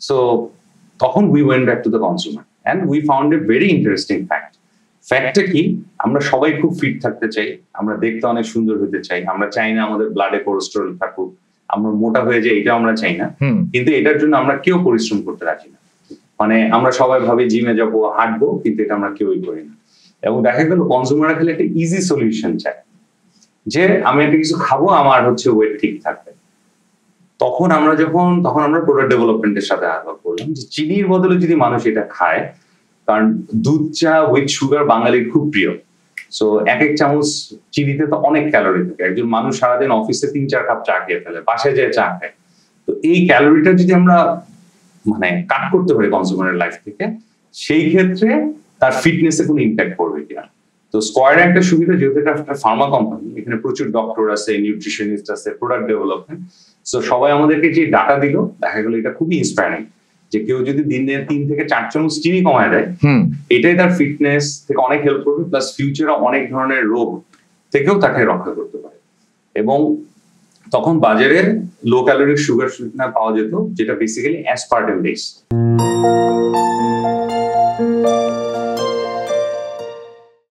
So তখন we went back to the consumer and we found a very interesting fact. ফ্যাক্টটা কি, আমরা সবাই খুব ফিট থাকতে চাই, আমরা দেখতে অনেক সুন্দর হতে চাই, আমরা চাই না আমাদের ব্লাডে কোলেস্টেরল থাকুক, আমরা মোটা হয়ে যাই, এটাও আমরা চাই না। কিন্তু এটার জন্য আমরা কেউ পরিশ্রম করতে রাজি না। মানে আমরা সবাই ভাবি জিমে যাবো, হাঁটবো, কিন্তু এটা আমরা কেউই করি না। এবং দেখা গেল কনজিউমাররা খালি একটা ইজি সলিউশন চায়, যে আমি একটা কিছু খাবো, আমার ওয়েট ঠিক থাকবে। তখন আমরা প্রোডাক্ট ডেভেলপমেন্টের সাথে আলাপ করলাম যে চিনির বদলে যদি মানুষ এটা খায়, কারণ দুধ চা উইথ সুগার বাঙালির খুব প্রিয়। সো এক চামচ চিনিতে তো অনেক ক্যালোরি থাকে, একজন মানুষ সারাদিন অফিসে 3-4 কাপ চা খেয়ে ফেলে, বাসায় যায় চা খায়। তো এই ক্যালোরিটা যদি আমরা কাট করতে পারি কনজিউমারের লাইফ থেকে, সেই ক্ষেত্রে তার ফিটনেসে কোনো ইম্প্যাক্ট পড়বে কিনা। তো স্কয়ারের একটা সুবিধা, যেহেতু এটা একটা ফার্মা কোম্পানি, এখানে প্রচুর ডক্টর আছে, নিউট্রিশনিস্ট আছে, প্রোডাক্ট ডেভেলপমেন্ট, সো সবাই আমাদেরকে যে ডাটা দিল, দেখা গেল এটা খুবই ইন্সপায়ারিং, যে কেউ যদি দিনে 3 থেকে 4 চামচ চিনি কমায় দেয়, এটাই তার ফিটনেস থেকে অনেক হেল্প করবে, প্লাস ফিউচারে অনেক ধরনের রোগ থেকেও তাকে রক্ষা করতে পারে। এবং তখন বাজারে লো ক্যালোরি সুগার সুইটনার পাওয়া যেত, যেটা বেসিক্যালি অ্যাসপার্টেম বেসড।